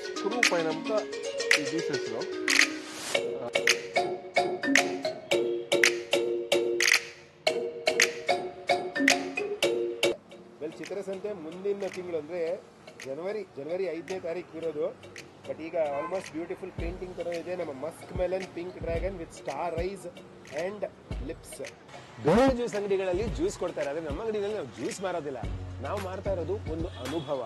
Screw pine ಅಂತ ಈ juice ಹೆಸರು. ಚಿತ್ರಸಂತೆ ಮುಂದಿನ ತಿಂಗಳು ಅಂದರೆ ಜನವರಿ 5ನೇ ತಾರೀಕು ಇರೋದು. ಬಟ್ ಈಗ ಆಲ್ಮೋಸ್ಟ್ ಬ್ಯೂಟಿಫುಲ್ ಪೇಂಟಿಂಗ್ ತರ ಇದೆ. ನಮ್ಮ Musk melon pink dragon with star ice and lips. ಬೇರೆ ಜ್ಯೂಸ್ ಅಂಗಡಿಗಳಲ್ಲಿ ಜ್ಯೂಸ್ ಕೊಡ್ತಾರೆ, ಆದರೆ ನಮ್ಮ ಅಂಗಡಿಯಲ್ಲಿ ನಾವು ಜ್ಯೂಸ್ ಮಾರೋದಿಲ್ಲ. ನಾವು ಮಾಡ್ತಾ ಇರೋದು ಒಂದು ಅನುಭವ.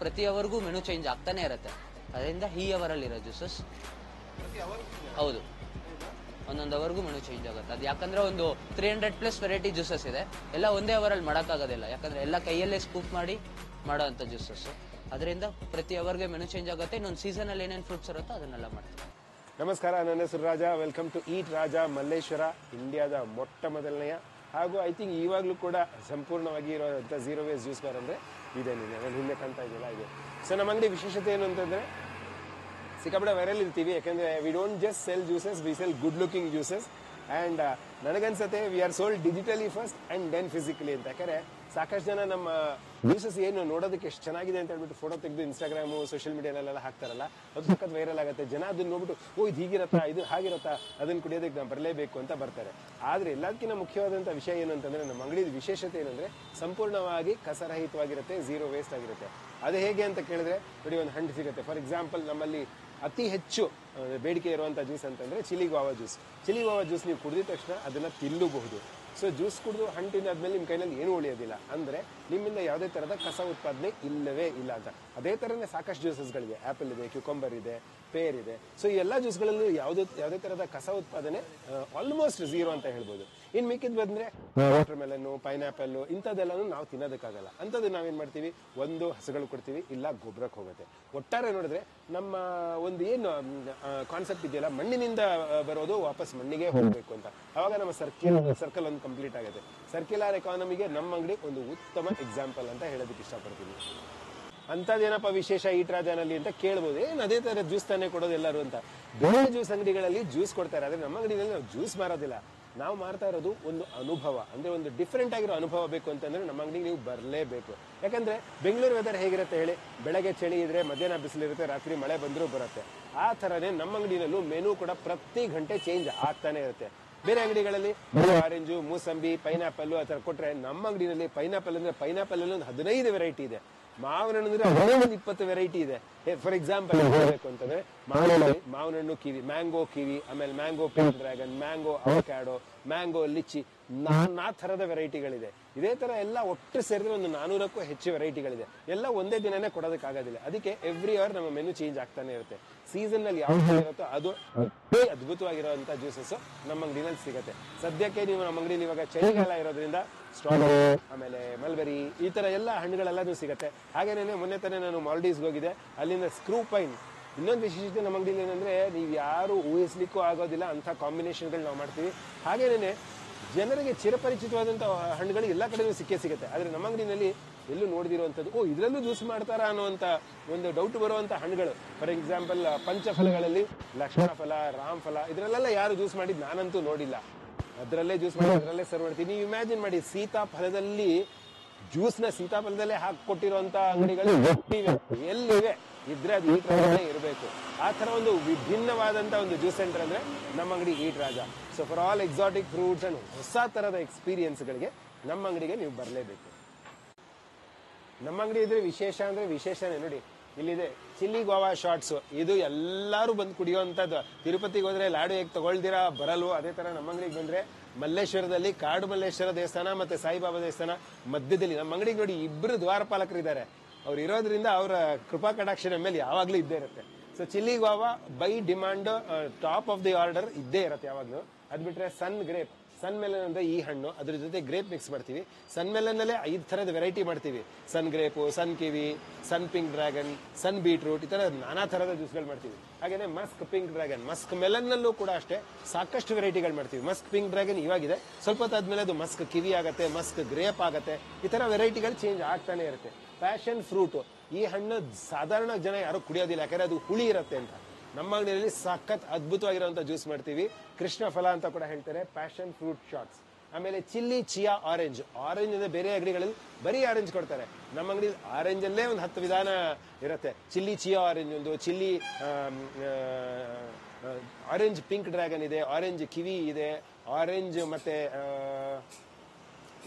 ಪ್ರತಿಯವರೆಗೂ ಮೆನು ಚೇಂಜ್ ಆಗ್ತಾನೆ ಇರುತ್ತೆ. ಅದರಿಂದ ಈ ಅವರಲ್ಲಿರೋ ಜ್ಯೂಸಸ್ ಹೌದು ಒಂದೊಂದು ಅವರ್ಗೂ ಮೆನು ಚೇಂಜ್ ಆಗುತ್ತೆ. ಅದು ಯಾಕಂದ್ರೆ ಒಂದು 300+ ವೆರೈಟಿ ಜ್ಯೂಸಸ್ ಇದೆ. ಎಲ್ಲ ಒಂದೇ ಅವರಲ್ಲಿ ಮಾಡೋಕ್ಕಾಗೋದಿಲ್ಲ, ಯಾಕಂದ್ರೆ ಎಲ್ಲ ಕೈಯಲ್ಲೇ ಸ್ಕೂಪ್ ಮಾಡಿ ಮಾಡೋ ಅಂಥ ಜ್ಯೂಸಸ್. ಅದರಿಂದ ಪ್ರತಿ ಅವರ್ಗೆ ಮೆನು ಚೇಂಜ್ ಆಗುತ್ತೆ. ಇನ್ನೊಂದು ಸೀಸನಲ್ಲಿ ಏನೇನು ಫ್ರೂಟ್ಸ್ ಇರುತ್ತೋ ಅದನ್ನೆಲ್ಲ ಮಾಡ್ತೀವಿ. ನಮಸ್ಕಾರ, ನನ್ನ ಹೆಸರು ರಾಜ. ವೆಲ್ಕಮ್ ಟು ಈಟ್ ರಾಜ ಮಲ್ಲೇಶ್ವರ, ಇಂಡಿಯಾದ ಮೊಟ್ಟ ಮೊದಲನೆಯ ಹಾಗೂ ಐ ಥಿಂಕ್ ಇವಾಗಲೂ ಕೂಡ ಸಂಪೂರ್ಣವಾಗಿ ಇರೋಂಥ ಝೀರೋ ವೇಸ್ಟ್ ಜ್ಯೂಸ್ ಬಾರ್ ಅಂದರೆ ಇದೇನಿದೆ. ನಾನು ಹಿಂದೆ ಕಾಣ್ತಾ ಇದೆಯಲ್ಲ ಇದೆ. ಸೊ ನಮ್ಮ ಅಂಗಡಿ ವಿಶೇಷತೆ ಏನು ಅಂತಂದರೆ ಸಿಕ್ಕಾಪಟ್ಟೆ ವೈರಲ್ ಇರ್ತೀವಿ. ಯಾಕೆಂದರೆ we don't just sell juices, we sell good looking juices. And ನನಗನ್ಸುತ್ತೆ we are sold digitally first and then physically ಅಂತ. ಯಾಕಂದರೆ ಸಾಕಷ್ಟು ಜನ ನಮ್ಮ ಜ್ಯೂಸಸ್ ಏನು ನೋಡೋದಕ್ಕೆ ಎಷ್ಟು ಚೆನ್ನಾಗಿದೆ ಅಂತ ಹೇಳ್ಬಿಟ್ಟು ಫೋಟೋ ತೆಗೆದು ಇನ್ಸ್ಟಾಗ್ರಾಮು ಸೋಷಿಯಲ್ ಮೀಡಿಯಾಲೆಲ್ಲ ಹಾಕ್ತಾರಲ್ಲ, ಅದು ಸಖತ್ ವೈರಲ್ ಆಗುತ್ತೆ. ಜನ ಅದನ್ನ ನೋಡ್ಬಿಟ್ಟು ಓ ಇದು ಹೀಗಿರತ್ತಾ, ಇದು ಹಾಗಿರತ್ತಾ, ಅದನ್ನು ಕುಡಿಯೋದಕ್ಕೆ ನಾವು ಬರಲೇಬೇಕು ಅಂತ ಬರ್ತಾರೆ. ಆದರೆ ಎಲ್ಲದಕ್ಕಿಂತ ಮುಖ್ಯವಾದಂಥ ವಿಷಯ ಏನು ಅಂತಂದರೆ ನಮ್ಮ ಅಂಗಡಿಯ ವಿಶೇಷತೆ ಏನಂದರೆ ಸಂಪೂರ್ಣವಾಗಿ ಕಸರಹಿತವಾಗಿರುತ್ತೆ, ಝೀರೋ ವೇಸ್ಟ್ ಆಗಿರುತ್ತೆ. ಅದು ಹೇಗೆ ಅಂತ ಕೇಳಿದ್ರೆ ನೋಡಿ, ಒಂದು ಹಣ್ಣು ಸಿಗುತ್ತೆ. ಫಾರ್ ಎಕ್ಸಾಂಪಲ್ ನಮ್ಮಲ್ಲಿ ಅತಿ ಹೆಚ್ಚು ಬೇಡಿಕೆ ಇರುವಂಥ ಜ್ಯೂಸ್ ಅಂತಂದರೆ ಚಿಲಿ ಗಾವಾ ಜ್ಯೂಸ್. ಚಿಲಿ ಗಾವಾ ಜ್ಯೂಸ್ ನೀವು ಕುಡಿದ ತಕ್ಷಣ ಅದನ್ನು ತಿನ್ನಬಹುದು. ಸೊ ಜ್ಯೂಸ್ ಕುಡಿದು ಹಣ್ಣು ತಿಂದಾದ್ಮೇಲೆ ನಿಮ್ಮ ಕೈನಲ್ಲಿ ಏನೂ ಉಳಿಯೋದಿಲ್ಲ, ಅಂದರೆ ನಿಮ್ಮಿಂದ ಯಾವುದೇ ಥರದ ಕಸ ಉತ್ಪಾದನೆ ಇಲ್ಲವೇ ಇಲ್ಲ ಅಂತ. ಅದೇ ಥರನೇ ಸಾಕಷ್ಟು ಜ್ಯೂಸಸ್ಗಳಿದೆ. ಆ್ಯಪಲ್ ಇದೆ, ಕ್ಯೂಕಂಬರ್ ಇದೆ, ಪೇರ್ ಇದೆ. ಸೊ ಈ ಎಲ್ಲ ಜ್ಯೂಸ್ಗಳಲ್ಲೂ ಯಾವುದೇ ಥರದ ಕಸ ಉತ್ಪಾದನೆ ಆಲ್ಮೋಸ್ಟ್ ಝೀರೋ ಅಂತ ಹೇಳ್ಬೋದು. ಇನ್ನು ಮಿಕ್ಕಿದ್ ಬಂದರೆ ವಾಟರ್ ಮೆಲನ್ನು, ಪೈನಾಪಲ್ಲು ಇಂಥದ್ದೆಲ್ಲನೂ ನಾವು ತಿನ್ನೋದಕ್ಕಾಗಲ್ಲ. ಅಂಥದ್ದು ನಾವೇನು ಮಾಡ್ತೀವಿ, ಒಂದು ಹಸುಗಳು ಕೊಡ್ತೀವಿ, ಇಲ್ಲ ಗೊಬ್ಬರಕ್ಕೆ ಹೋಗುತ್ತೆ. ಒಟ್ಟಾರೆ ನೋಡಿದ್ರೆ ನಮ್ಮ ಒಂದು ಏನು ಕಾನ್ಸೆಪ್ಟ್ ಇದೆಯಲ್ಲ, ಮಣ್ಣಿನಿಂದ ಬರೋದು ವಾಪಸ್ ಮಣ್ಣಿಗೆ ಹೋಗಬೇಕು ಅಂತ. ಆವಾಗ ನಮ್ಮ ಸರ್ಕಲ್ ಒಂದು ಕಂಪ್ಲೀಟ್ ಆಗುತ್ತೆ. ಸರ್ಕ್ಯುಲರ್ ಎಕಾನಮಿಗೆ ನಮ್ಮ ಅಂಗಡಿ ಒಂದು ಉತ್ತಮ ಎಕ್ಸಾಂಪಲ್ ಅಂತ ಹೇಳೋದಕ್ಕೆ ಇಷ್ಟಪಡ್ತೀನಿ. ಅಂಥದ್ದೇನಪ್ಪ ವಿಶೇಷ ಈಟ್ ರಾಜನಲ್ಲಿ ಅಂತ ಕೇಳ್ಬೋದು. ಏನು ಅದೇ ಥರ ಜ್ಯೂಸ್ ತಾನೇ ಕೊಡೋದು ಎಲ್ಲರೂ ಅಂತ. ಬೇರೆ ಜ್ಯೂಸ್ ಅಂಗಡಿಗಳಲ್ಲಿ ಜ್ಯೂಸ್ ಕೊಡ್ತಾರೆ, ಆದರೆ ನಮ್ಮ ಅಂಗಡಿಯಲ್ಲಿ ನಾವು ಜ್ಯೂಸ್ ಮಾರೋದಿಲ್ಲ. ನಾವು ಮಾಡ್ತಾ ಇರೋದು ಒಂದು ಅನುಭವ, ಅಂದರೆ ಒಂದು ಡಿಫ್ರೆಂಟ್ ಆಗಿರೋ ಅನುಭವ ಬೇಕು ಅಂತಂದರೆ ನಮ್ಮ ಅಂಗಡಿಗೆ ನೀವು ಬರಲೇಬೇಕು. ಯಾಕಂದರೆ ಬೆಂಗಳೂರು ವೆದರ್ ಹೇಗಿರುತ್ತೆ ಹೇಳಿ, ಬೆಳಗ್ಗೆ ಚಳಿ ಇದ್ರೆ, ಮಧ್ಯಾಹ್ನ ಬಿಸಿಲಿರುತ್ತೆ, ರಾತ್ರಿ ಮಳೆ ಬಂದರೂ ಬರುತ್ತೆ. ಆ ಥರನೇ ನಮ್ಮ ಅಂಗಡಿನಲ್ಲೂ ಮೆನು ಕೂಡ ಪ್ರತಿ ಗಂಟೆ ಚೇಂಜ್ ಆಗ್ತಾನೆ ಇರುತ್ತೆ. ಬೇರೆ ಅಂಗಡಿಗಳಲ್ಲಿ ಆರೆಂಜು, ಮೂಸಂಬಿ, ಪೈನಾಪಲ್ಲು ಆ ಥರ ಕೊಟ್ಟರೆ, ನಮ್ಮ ಅಂಗಡಿನಲ್ಲಿ ಪೈನಾಪಲ್ ಅಂದರೆ ಪೈನಾಪಲ್ಲಲ್ಲಿ ಒಂದು 15 ವೆರೈಟಿ ಇದೆ. ಮಾವಿನ ಹಣ್ಣು ಅಂದರೆ ಒಂದು 20 ವೆರೈಟಿ ಇದೆ. ಫಾರ್ ಎಕ್ಸಾಂಪಲ್ ಹೇಳಬೇಕು ಅಂತಂದ್ರೆ ಮಾವಿನ ಹಣ್ಣು ಕಿವಿ, ಮ್ಯಾಂಗೋ ಕಿವಿ, ಆಮೇಲೆ mango pink dragon, mango avocado, mango lychee, ನಾನಾ ಥರದ ವೆರೈಟಿಗಳಿದೆ. ಇದೇ ಥರ ಎಲ್ಲ ಒಟ್ಟು ಸೇರಿದ್ರೆ ಒಂದು 400ಕ್ಕೂ ಹೆಚ್ಚು ವೆರೈಟಿಗಳಿದೆ. ಎಲ್ಲ ಒಂದೇ ದಿನನೇ ಕೊಡೋದಕ್ಕಾಗೋದಿಲ್ಲ. ಅದಕ್ಕೆ ಎವ್ರಿ ಅವರ್ ನಮ್ಮ ಮೆನು ಚೇಂಜ್ ಆಗ್ತಾನೆ ಇರುತ್ತೆ. ಸೀಸನ್ನಲ್ಲಿ ಯಾವ ಇರುತ್ತೋ ಅದು ಅದ್ಭುತವಾಗಿರುವಂಥ ಜ್ಯೂಸಸ್ ನಮ್ಮ ಅಂಗಡಿನಲ್ಲಿ ಸಿಗುತ್ತೆ. ಸದ್ಯಕ್ಕೆ ನೀವು ನಮ್ಮ ಅಂಗಡಿಯಲ್ಲಿ ಇವಾಗ ಚಳಿಗಾಲ ಇರೋದ್ರಿಂದ ಸ್ಟ್ರಾಬೆರಿ, ಆಮೇಲೆ ಮಲ್ಬೆರಿ, ಈ ಥರ ಎಲ್ಲ ಹಣ್ಣುಗಳೆಲ್ಲನೂ ಸಿಗುತ್ತೆ. ಹಾಗೇನೇ ಮೊನ್ನೆ ತಾನೇ ನಾನು ಮಾಲ್ಡೀವ್ಸ್ಗೆ ಹೋಗಿದ್ದೆ, ಅಲ್ಲಿಂದ ಸ್ಕ್ರೂ ಪೈನ್. ಇನ್ನೊಂದು ವಿಶೇಷತೆ ನಮ್ಮ ಅಂಗಡಿಯಲ್ಲಿ ಏನಂದರೆ, ನೀವು ಯಾರು ಊಹಿಸ್ಲಿಕ್ಕೂ ಆಗೋದಿಲ್ಲ ಅಂಥ ಕಾಂಬಿನೇಷನ್ಗಳು ನಾವು ಮಾಡ್ತೀವಿ. ಹಾಗೇನೇ ಜನರಿಗೆ ಚಿರಪರಿಚಿತವಾದಂಥ ಹಣ್ಣುಗಳು ಎಲ್ಲ ಕಡೆಯೂ ಸಿಗುತ್ತೆ. ಆದರೆ ನಮ್ಮ ಅಂಗಡಿನಲ್ಲಿ ಎಲ್ಲೂ ನೋಡಿದಿರುವಂಥದ್ದು, ಓ ಇದರಲ್ಲೂ ಜ್ಯೂಸ್ ಮಾಡ್ತಾರಾ ಅನ್ನುವಂಥ ಒಂದು ಡೌಟ್ ಬರುವಂಥ ಹಣ್ಣುಗಳು. ಫಾರ್ ಎಕ್ಸಾಂಪಲ್ ಪಂಚಫಲಗಳಲ್ಲಿ ಲಕ್ಷ್ಮಣ ಫಲ, ರಾಮ್ ಫಲ, ಇದರಲ್ಲೆಲ್ಲ ಯಾರು ಜ್ಯೂಸ್ ಮಾಡಿದ್ದು ನಾನಂತೂ ನೋಡಿಲ್ಲ. ಅದರಲ್ಲೇ ಜ್ಯೂಸ್ ಮಾಡಿ ಅದರಲ್ಲೇ ಸರ್ವ್ ಮಾಡ್ತೀನಿ. ನೀವು ಇಮ್ಯಾಜಿನ್ ಮಾಡಿ, ಸೀತಾಫಲದಲ್ಲಿ ಜ್ಯೂಸ್ನ ಸೀತಾಫಲದಲ್ಲೇ ಹಾಕಿಕೊಟ್ಟಿರುವಂಥ ಅಂಗಡಿಗಳು ಎಲ್ಲಿವೆ? ಇದ್ರೆ ಅದು ಈಟ್ ರಾಜನೇ ಇರಬೇಕು. ಆ ಥರ ಒಂದು ವಿಭಿನ್ನವಾದಂಥ ಒಂದು ಜ್ಯೂಸ್ ಸೆಂಟರ್ ಅಂದರೆ ನಮ್ಮ ಅಂಗಡಿ Eat Raja. So for all exotic fruits and ಹೊಸ ಥರದ ಎಕ್ಸ್ಪೀರಿಯನ್ಸ್ಗಳಿಗೆ ನಮ್ಮ ಅಂಗಡಿಗೆ ನೀವು ಬರಲೇಬೇಕು. ನಮ್ಮ ಅಂಗಡಿ ಇದ್ರೆ ವಿಶೇಷ ಅಂದರೆ ವಿಶೇಷನೇ. ನೋಡಿ ಇಲ್ಲಿದೆ ಚಿಲ್ಲಿ ಗೋವಾ ಶಾರ್ಟ್ಸು, ಇದು ಎಲ್ಲರೂ ಬಂದು ಕುಡಿಯುವಂಥದ್ದು. ತಿರುಪತಿಗೆ ಹೋದರೆ ಲಾಡು ಹೇಗೆ ತಗೊಳ್ದಿರಾ ಬರಲ್ವೋ, ಅದೇ ಥರ ನಮ್ಮ ಅಂಗಡಿಗೆ ಬಂದರೆ ಮಲ್ಲೇಶ್ವರದಲ್ಲಿ ಕಾಡು ಮಲ್ಲೇಶ್ವರ ದೇವಸ್ಥಾನ ಮತ್ತು ಸಾಯಿಬಾಬಾ ದೇವಸ್ಥಾನ ಮಧ್ಯದಲ್ಲಿ ನಮ್ಮ ಅಂಗಡಿಗೆ ನೋಡಿ 2 ದ್ವಾರಪಾಲಕರಿದ್ದಾರೆ. ಅವ್ರು ಇರೋದ್ರಿಂದ ಅವರ ಕೃಪಾ ಕಟಾಕ್ಷ ನಮ್ಮ ಮೇಲೆ ಯಾವಾಗಲೂ ಇದ್ದೇ ಇರುತ್ತೆ. So chilli ಗಾವಾ by demand top of the order ಇದ್ದೇ ಇರುತ್ತೆ ಯಾವಾಗಲೂ. ಅದು ಬಿಟ್ರೆ ಸನ್ ಗ್ರೇಪ್, ಸನ್ ಮೆಲನ್ ಅಂದ್ರೆ ಈ ಹಣ್ಣು, ಅದ್ರ ಜೊತೆ ಗ್ರೇಪ್ ಮಿಕ್ಸ್ ಮಾಡ್ತೀವಿ. ಸನ್ ಮೆಲನ್ನಲ್ಲೇ 5 ಥರದ ವೆರೈಟಿ ಮಾಡ್ತೀವಿ. ಸನ್ ಗ್ರೇಪು, ಸನ್ ಕಿವಿ, ಸನ್ ಪಿಂಕ್ ಡ್ರ್ಯಾಗನ್, ಸನ್ ಬೀಟ್ರೂಟ್, ಈ ತರ ನಾನಾ ಥರದ ಜ್ಯೂಸ್ಗಳು ಮಾಡ್ತೀವಿ. ಹಾಗೇನೆ ಮಸ್ಕ್ ಪಿಂಕ್ ಡ್ರ್ಯಾಗನ್, ಮಸ್ಕ್ ಮೆಲನ್ನಲ್ಲೂ ಕೂಡ ಅಷ್ಟೇ ಸಾಕಷ್ಟು ವೆರೈಟಿಗಳು ಮಾಡ್ತೀವಿ. ಮಸ್ಕ್ ಪಿಂಕ್ ಡ್ರ್ಯಾಗನ್ ಇವಾಗಿದೆ, ಸ್ವಲ್ಪ ಹೊತ್ತಾದ್ಮೇಲೆ ಅದು ಮಸ್ಕ್ ಕಿವಿ ಆಗತ್ತೆ, ಮಸ್ಕ್ ಗ್ರೇಪ್ ಆಗತ್ತೆ. ಈ ತರ ವೆರೈಟಿಗಳು ಚೇಂಜ್ ಆಗ್ತಾನೆ ಇರುತ್ತೆ. ಪ್ಯಾಷನ್ ಫ್ರೂಟ್, ಈ ಹಣ್ಣು ಸಾಧಾರಣ ಜನ ಯಾರು ಕುಡಿಯೋದಿಲ್ಲ, ಯಾಕಂದ್ರೆ ಅದು ಹುಳಿ ಇರುತ್ತೆ ಅಂತ. ನಮ್ಮ ಅಂಗಡಿಯಲ್ಲಿ ಸಖತ್ ಅದ್ಭುತವಾಗಿರುವಂತ ಜ್ಯೂಸ್ ಮಾಡ್ತೀವಿ. ಕೃಷ್ಣ ಫಲ ಅಂತ ಕೂಡ ಹೇಳ್ತಾರೆ, ಪ್ಯಾಷನ್ ಫ್ರೂಟ್ ಶಾಟ್ಸ್. ಆಮೇಲೆ ಚಿಲ್ಲಿ ಚಿಯಾ ಆರೆಂಜ್. ಆರೆಂಜ್ ಅಂದ್ರೆ ಬೇರೆ ಅಂಗಡಿಗಳಲ್ಲಿ ಬರೀ ಆರೆಂಜ್ ಕೊಡ್ತಾರೆ, ನಮ್ಮ ಅಂಗಡಿ ಆರೆಂಜ್ ಅಲ್ಲೇ ಒಂದು 10 ವಿಧಾನ ಇರುತ್ತೆ. ಚಿಲ್ಲಿ ಚಿಯಾ ಆರೆಂಜ್ ಒಂದು, ಚಿಲ್ಲಿ ಆರೆಂಜ್ ಪಿಂಕ್ ಡ್ರ್ಯಾಗನ್ ಇದೆ, ಆರೆಂಜ್ ಕಿವಿ ಇದೆ, ಆರೆಂಜ್ ಮತ್ತೆ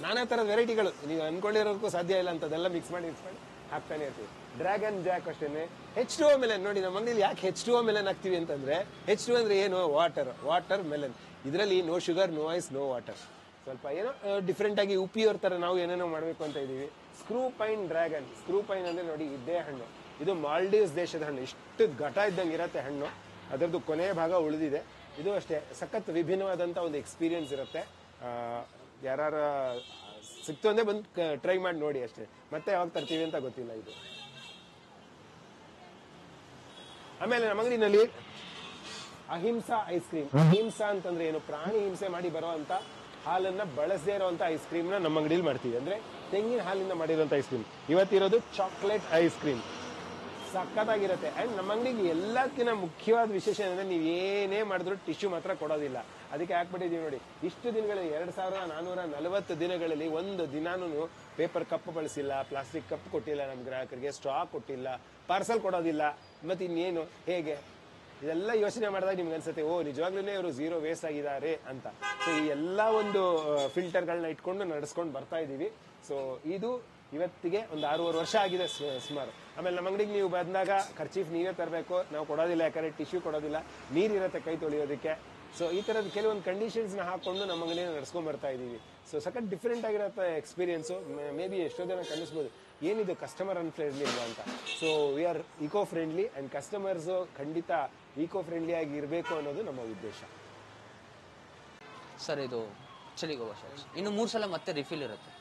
ನಾನಾ ತರದ ವೆರೈಟಿಗಳು ನೀವು ಅನ್ಕೊಂಡಿರೋದಕ್ಕೂ ಸಾಧ್ಯ ಇಲ್ಲ ಅಂತದೆಲ್ಲ ಮಿಕ್ಸ್ ಮಾಡಿ ಹಾಕ್ತಾನೆ ಇರ್ತೀವಿ. ಡ್ರ್ಯಾಗನ್ ಜಾಕ್ ಅಷ್ಟೇನೆ. H2O ಮೆಲನ್ ನೋಡಿ, ನಮ್ಮ ಅಂಗಡಿಯಲ್ಲಿ ಯಾಕೆ H2O ಮೆಲನ್ ಹಾಕ್ತಿವಿ ಅಂತಂದ್ರೆ, H2 ಅಂದ್ರೆ ಏನು, ವಾಟರ್ ಮೆಲನ್. ಇದರಲ್ಲಿ no sugar, no ice, no water. ಸ್ವಲ್ಪ ಏನೋ ಡಿಫ್ರೆಂಟ್ ಆಗಿ ಉಪ್ಪಿಯೋರ್ ತರ ನಾವು ಏನೇನೋ ಮಾಡ್ಬೇಕು ಅಂತ ಇದೀವಿ. Screw pine dragon. Screw pine ಅಂದ್ರೆ ನೋಡಿ ಇದೇ ಹಣ್ಣು, ಇದು ಮಾಲ್ಡೀವ್ಸ್ ದೇಶದ ಹಣ್ಣು. ಇಷ್ಟು ಘಟ ಇದ್ದಂಗೆ ಇರತ್ತೆ ಹಣ್ಣು, ಅದರದ್ದು ಕೊನೆಯ ಭಾಗ ಉಳಿದಿದೆ. ಇದು ಅಷ್ಟೇ ಸಖತ್ ವಿಭಿನ್ನವಾದಂತ ಒಂದು ಎಕ್ಸ್ಪೀರಿಯನ್ಸ್ ಇರುತ್ತೆ. ಯಾರ ಸಿಕ್ತು ಅಂದ್ರೆ ಬಂದು ಟ್ರೈ ಮಾಡಿ ನೋಡಿ ಅಷ್ಟೇ, ಮತ್ತೆ ಯಾವಾಗ ತರ್ತೀವಿ ಅಂತ ಗೊತ್ತಿಲ್ಲ ಇದು. ಆಮೇಲೆ ನಮ್ಮ ಅಂಗಡಿನಲ್ಲಿ ಅಹಿಂಸಾ ಐಸ್ ಕ್ರೀಮ್. ಅಹಿಂಸಾ ಅಂತಂದ್ರೆ ಏನು, ಪ್ರಾಣಿ ಹಿಂಸೆ ಮಾಡಿ ಬರೋ ಅಂತ ಹಾಲನ್ನ ಬಳಸದೇ ಇರುವಂತ ಐಸ್ ಕ್ರೀಮ್ ನ ನಮ್ಮ ಅಂಗಡಿಯಲ್ಲಿ ಮಾಡ್ತೀವಿ. ಅಂದ್ರೆ ತೆಂಗಿನ ಹಾಲಿಂದ ಮಾಡಿರುವಂತ ಐಸ್ ಕ್ರೀಮ್. ಇವತ್ತಿರೋದು ಚಾಕ್ಲೇಟ್ ಐಸ್ ಕ್ರೀಮ್, ಸಖತ್ತಾಗಿರುತ್ತೆ. ಅಂಡ್ ನಮ್ಮ ಅಂಗಡಿಗೆ ಎಲ್ಲಕ್ಕಿಂತ ಮುಖ್ಯವಾದ ವಿಶೇಷ ಏನಂದ್ರೆ, ನೀವು ಏನೇ ಮಾಡಿದ್ರು ಟಿಶ್ಯೂ ಮಾತ್ರ ಕೊಡೋದಿಲ್ಲ. ಅದಕ್ಕೆ ಹಾಕ್ಬಿಟ್ಟಿದೀವಿ ನೋಡಿ, ಇಷ್ಟು ದಿನಗಳಲ್ಲಿ 2440 ದಿನಗಳಲ್ಲಿ ಒಂದು ದಿನಾನು ಪೇಪರ್ ಕಪ್ ಬಳಸಿಲ್ಲ, ಪ್ಲಾಸ್ಟಿಕ್ ಕಪ್ ಕೊಟ್ಟಿಲ್ಲ ನಮ್ಮ ಗ್ರಾಹಕರಿಗೆ, ಸ್ಟ್ರಾ ಕೊಟ್ಟಿಲ್ಲ, ಪಾರ್ಸಲ್ ಕೊಡೋದಿಲ್ಲ. ಮತ್ತೆ ಇನ್ನೇನು, ಹೇಗೆ ಇದೆಲ್ಲ ಯೋಚನೆ ಮಾಡಿದಾಗ ನಿಮ್ಗೆ ಅನ್ಸುತ್ತೆ, ಓ ನಿಜವಾಗ್ಲೂ ಇವರು ಝೀರೋ ವೇಸ್ಟ್ ಆಗಿದ್ದಾರೆ ಅಂತ. ಸೊ ಈ ಎಲ್ಲ ಒಂದು ಫಿಲ್ಟರ್ಗಳನ್ನ ಇಟ್ಕೊಂಡು ನಡೆಸ್ಕೊಂಡು ಬರ್ತಾ ಇದೀವಿ. ಸೊ ಇದು ಇವತ್ತಿಗೆ ಒಂದು 6-7 ವರ್ಷ ಆಗಿದೆ ಸುಮಾರು. ಆಮೇಲೆ ನಮ್ಮ ಅಂಗಡಿಗೆ ನೀವು ಬಂದಾಗ ಖರ್ಚೀಫ್ ನೀವೇ ತರಬೇಕು, ನಾವು ಕೊಡೋದಿಲ್ಲ, ಯಾಕಂದ್ರೆ ಟಿಶ್ಯೂ ಕೊಡೋದಿಲ್ಲ, ನೀರಿರುತ್ತೆ ಕೈ ತೊಳೆಯೋದಕ್ಕೆ. ಸೊ ಈ ತರದ ಕೆಲವೊಂದು ಕಂಡೀಷನ್ಸ್ ನ ಹಾಕೊಂಡು ನಮ್ಮ ಅಂಗಡಿನ ನಡ್ಸ್ಕೊಂಡ್ ಬರ್ತಾ ಇದೀವಿ. ಸೊ ಸಖತ್ ಡಿಫ್ರೆಂಟ್ ಆಗಿರತ್ತೆ ಎಕ್ಸ್ಪೀರಿಯನ್ಸ್. ಮೇ ಬಿ ಎಷ್ಟೋ ಜನ ಕಲಿಸ್ಬೋದು, ಏನಿದು ಕಸ್ಟಮರ್ ಅನ್ಫ್ರೆಂಡ್ಲಿ ಇಲ್ಲ ಅಂತ. So we are eco friendly and customers ಖಂಡಿತ ಇಕೋ ಫ್ರೆಂಡ್ಲಿ ಆಗಿ ಇರಬೇಕು ಅನ್ನೋದು ನಮ್ಮ ಉದ್ದೇಶ. ಸರ್ ಇದು ಚಿಲ್ಲಿ ಗೋವಾ ಶಾಟ್ಸ್ ಇನ್ನು 3 ಸಲ ಮತ್ತೆ ರಿಫಿಲ್ ಇರುತ್ತೆ.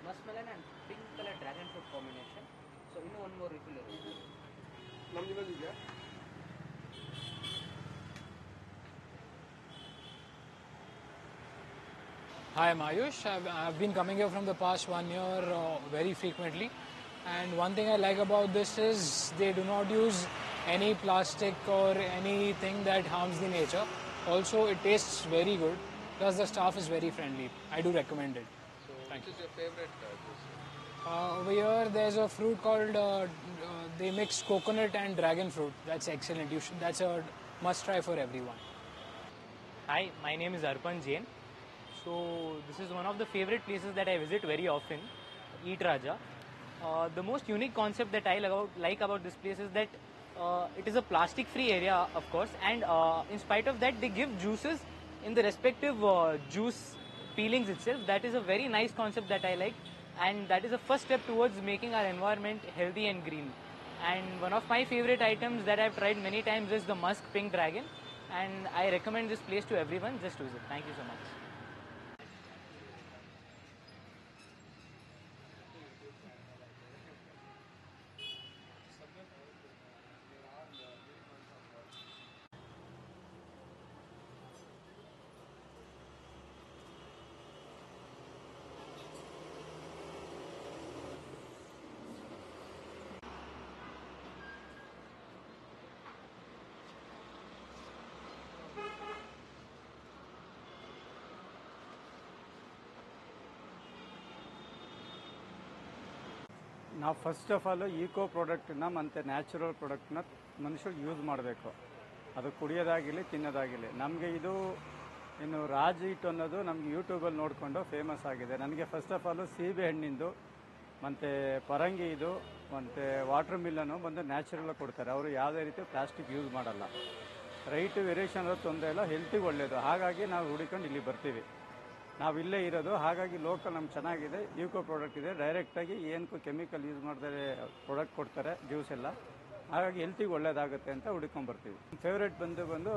Muskmelon and pink colour dragon fruit combination. So ಇನ್ನೂ 1 more ರಿಫಿಲ್ ಇರುತ್ತೆ. Hi, I'm Ayush. I've been coming here from the past 1 year very frequently. And one thing I like about this is they do not use any plastic or anything that harms the nature. Also, it tastes very good. Plus, the staff is very friendly. I do recommend it. Which is your favorite juice? Over here, there's a fruit called, they mix coconut and dragon fruit. That's excellent. That's a must try for everyone. Hi, my name is Arpan Jain. So this is one of the favorite places that I visit very often, Eat Raja. The most unique concept that I like about this place is that it is a plastic-free area, of course, and in spite of that, they give juices in the respective juice peelings itself. That is a very nice concept that I like, and that is a first step towards making our environment healthy and green. And one of my favorite items that I've tried many times is the Musk Pink Dragon, and I recommend this place to everyone. Just visit. Thank you so much. ನಾವು first of all eco ಪ್ರಾಡಕ್ಟನ್ನ ಮತ್ತು natural ಪ್ರಾಡಕ್ಟ್ನ ಮನುಷ್ಯರು use ಮಾಡಬೇಕು. ಅದು ಕುಡಿಯೋದಾಗಿರಲಿ ತಿನ್ನೋದಾಗಿರಲಿ. ನಮಗೆ ಇದು ಇನ್ನು ರಾಜ್ ಹಿಟ್ಟು ಅನ್ನೋದು ನಮಗೆ ಯೂಟ್ಯೂಬಲ್ಲಿ ನೋಡಿಕೊಂಡು ಫೇಮಸ್ ಆಗಿದೆ. ನನಗೆ ಫಸ್ಟ್ ಆಫ್ ಆಲು ಸೀಬೆ ಹಣ್ಣಿಂದು ಮತ್ತು ಪರಂಗಿ ಇದು ಮತ್ತು ವಾಟರ್ ಮಿಲ್ಲನ್ನು ಬಂದು ನ್ಯಾಚುರಲ್ ಕೊಡ್ತಾರೆ. ಅವರು ಯಾವುದೇ ರೀತಿ ಪ್ಲಾಸ್ಟಿಕ್ ಯೂಸ್ ಮಾಡಲ್ಲ. ರೈಟ್ ವೇರಿಯೇಷನ್ ಅನ್ನೋದು ತೊಂದರೆ ಇಲ್ಲ, ಹೆಲ್ತಿಗೆ ಒಳ್ಳೆಯದು. ಹಾಗಾಗಿ ನಾವು ಹುಡುಕೊಂಡು ಇಲ್ಲಿ ಬರ್ತೀವಿ. ನಾವು ಇಲ್ಲೇ ಇರೋದು, ಹಾಗಾಗಿ ಲೋಕಲ್ ನಮ್ಗೆ ಚೆನ್ನಾಗಿದೆ. ಈಕೋ ಪ್ರಾಡಕ್ಟ್ ಇದೆ, ಡೈರೆಕ್ಟಾಗಿ ಏನಕ್ಕೂ ಕೆಮಿಕಲ್ ಯೂಸ್ ಮಾಡಿದರೆ ಪ್ರಾಡಕ್ಟ್ ಕೊಡ್ತಾರೆ, ಜ್ಯೂಸ್ ಎಲ್ಲ. ಹಾಗಾಗಿ ಹೆಲ್ತಿಗೆ ಒಳ್ಳೇದಾಗುತ್ತೆ ಅಂತ ಹುಡುಕೊಂಡು ಬರ್ತೀವಿ. ಫೇವ್ರೇಟ್ ಬಂದು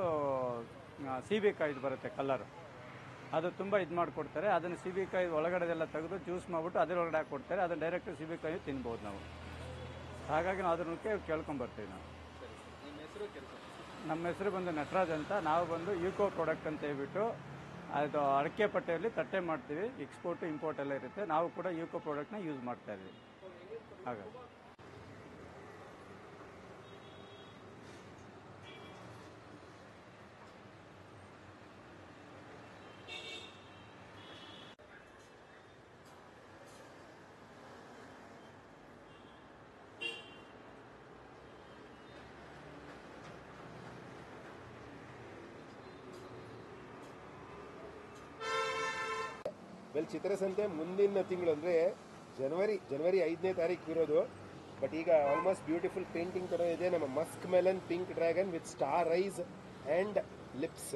ಸೀಬೆಕಾಯಿದು ಬರುತ್ತೆ ಕಲರ್, ಅದು ತುಂಬ ಇದು ಮಾಡಿಕೊಡ್ತಾರೆ. ಅದನ್ನು ಸೀಬೆಕಾಯಿ ಒಳಗಡೆದೆಲ್ಲ ತೆಗೆದು ಜ್ಯೂಸ್ ಮಾಡಿಬಿಟ್ಟು ಅದರೊಳಗಡೆ ಹಾಕ್ಕೊಡ್ತಾರೆ. ಅದನ್ನು ಡೈರೆಕ್ಟ್ ಸೀಬೆಕಾಯಿ ತಿನ್ಬೋದು ನಾವು. ಹಾಗಾಗಿ ನಾವು ಅದಕ್ಕೆ ಕೇಳ್ಕೊಂಬರ್ತೀವಿ ನಾವು. ನಮ್ಮ ಹೆಸರು ಬಂದು ನಟರಾಜ್ ಅಂತ. ನಾವು ಬಂದು ಈಕೋ ಪ್ರಾಡಕ್ಟ್ ಅಂತ ಹೇಳ್ಬಿಟ್ಟು ಅದು ಅಡಕೆ ಪಟ್ಟೆಯಲ್ಲಿ ತಟ್ಟೆ ಮಾಡ್ತೀವಿ. ಎಕ್ಸ್ಪೋರ್ಟ್ ಇಂಪೋರ್ಟ್ ಎಲ್ಲ ಇರುತ್ತೆ. ನಾವು ಕೂಡ ಈಕೋ ಪ್ರಾಡಕ್ಟ್ನ ಯೂಸ್ ಮಾಡ್ತಾ ಇದ್ದೀವಿ. ಹಾಗಾಗಿ ಚಿತ್ರಸಂತೆ ಮುಂದಿನ ತಿಂಗಳು ಅಂದರೆ ಜನವರಿ 5ನೇ ತಾರೀಕು ಇರೋದು. ಬಟ್ ಈಗ ಆಲ್ಮೋಸ್ಟ್ ಬ್ಯೂಟಿಫುಲ್ ಪೇಂಟಿಂಗ್ ಥರ ಇದೆ. ನಮ್ಮ Musk melon pink dragon with star ice and lips